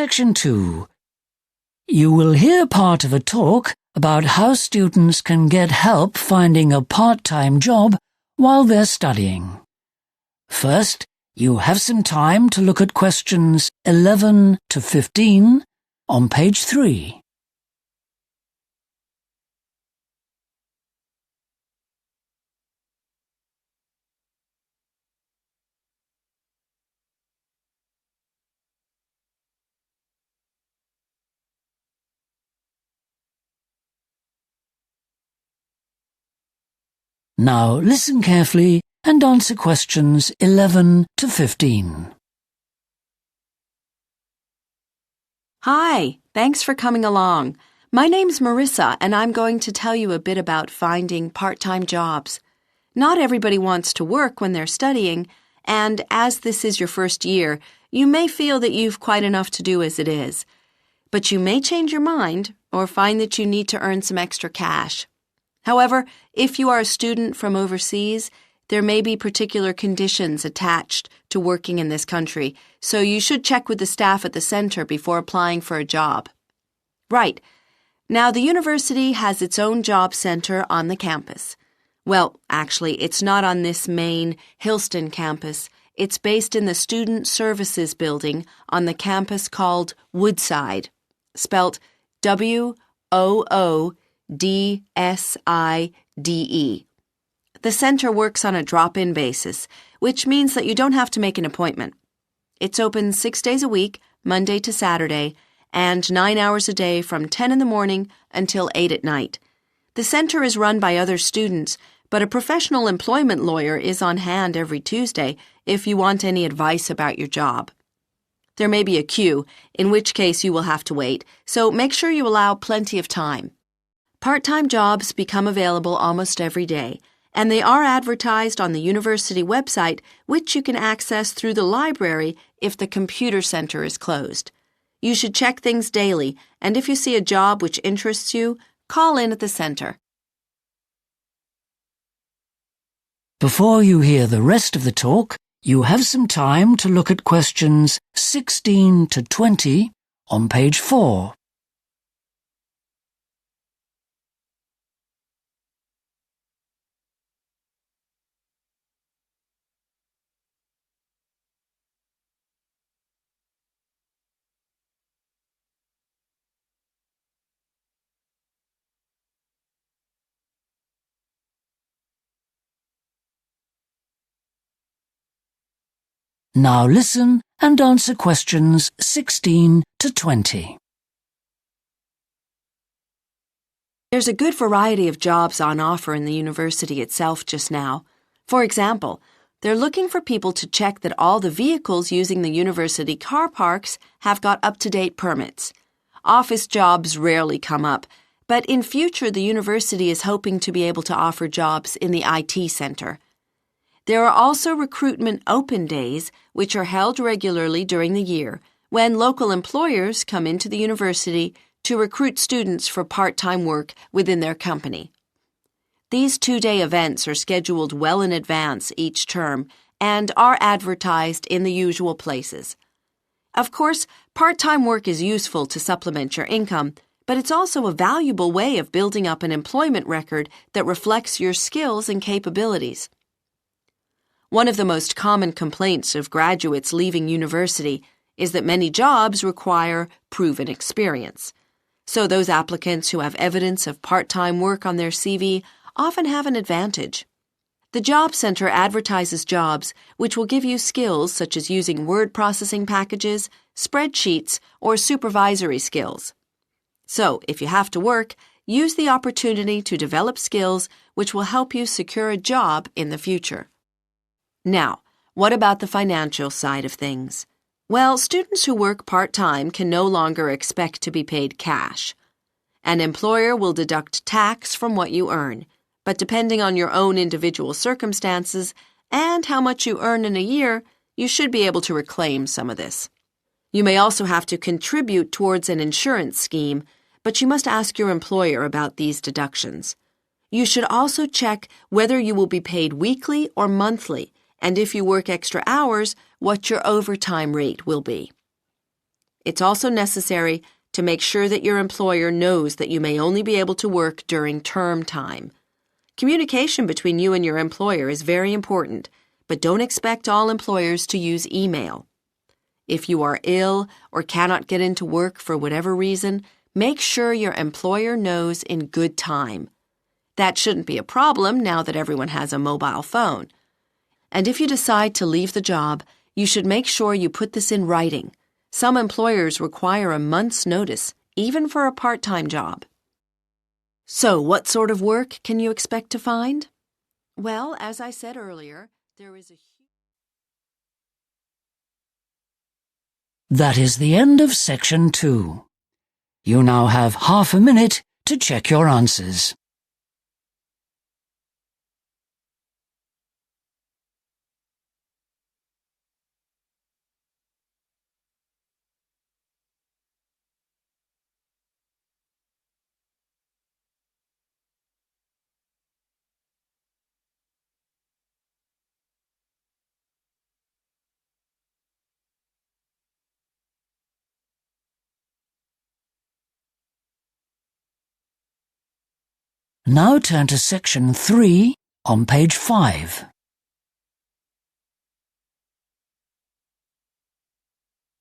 Section 2. You will hear part of a talk about how students can get help finding a part-time job while they're studying. First, you have some time to look at questions 11 to 15 on page 3. Now listen carefully and answer questions 11 to 15. Hi, thanks for coming along. My name's Marissa, and I'm going to tell you a bit about finding part-time jobs. Not everybody wants to work when they're studying, and as this is your first year, you may feel that you've quite enough to do as it is. But you may change your mind or find that you need to earn some extra cash. However, if you are a student from overseas, there may be particular conditions attached to working in this country, so you should check with the staff at the center before applying for a job. Right. Now, the university has its own job center on the campus. Well, actually, it's not on this main Hillston campus. It's based in the Student Services Building on the campus called Woodside, spelt WOODSIDE. The center works on a drop-in basis, which means that you don't have to make an appointment. It's open 6 days a week, Monday to Saturday, and 9 hours a day from 10 in the morning until 8 at night. The center is run by other students, but a professional employment lawyer is on hand every Tuesday if you want any advice about your job. There may be a queue, in which case you will have to wait, so make sure you allow plenty of time. Part-time jobs become available almost every day, and they are advertised on the university website, which you can access through the library if the computer center is closed. You should check things daily, and if you see a job which interests you, call in at the center. Before you hear the rest of the talk, you have some time to look at questions 16 to 20 on page 4. Now listen and answer questions 16 to 20. There's a good variety of jobs on offer in the university itself just now. For example, they're looking for people to check that all the vehicles using the university car parks have got up-to-date permits. Office jobs rarely come up, but in future the university is hoping to be able to offer jobs in the IT center. There are also recruitment open days, which are held regularly during the year, when local employers come into the university to recruit students for part-time work within their company. These 2-day events are scheduled well in advance each term and are advertised in the usual places. Of course, part-time work is useful to supplement your income, but it's also a valuable way of building up an employment record that reflects your skills and capabilities. One of the most common complaints of graduates leaving university is that many jobs require proven experience. So those applicants who have evidence of part-time work on their CV often have an advantage. The Job Center advertises jobs which will give you skills such as using word processing packages, spreadsheets, or supervisory skills. So, if you have to work, use the opportunity to develop skills which will help you secure a job in the future. Now, what about the financial side of things? Well, students who work part-time can no longer expect to be paid cash. An employer will deduct tax from what you earn, but depending on your own individual circumstances and how much you earn in a year, you should be able to reclaim some of this. You may also have to contribute towards an insurance scheme, but you must ask your employer about these deductions. You should also check whether you will be paid weekly or monthly, and if you work extra hours, what your overtime rate will be. It's also necessary to make sure that your employer knows that you may only be able to work during term time. Communication between you and your employer is very important, but don't expect all employers to use email. If you are ill or cannot get into work for whatever reason, make sure your employer knows in good time. That shouldn't be a problem now that everyone has a mobile phone. And if you decide to leave the job, you should make sure you put this in writing. Some employers require a month's notice, even for a part-time job. So, what sort of work can you expect to find? Well, as I said earlier, there is a That is the end of section 2. You now have half a minute to check your answers. Now turn to section 3 on page 5.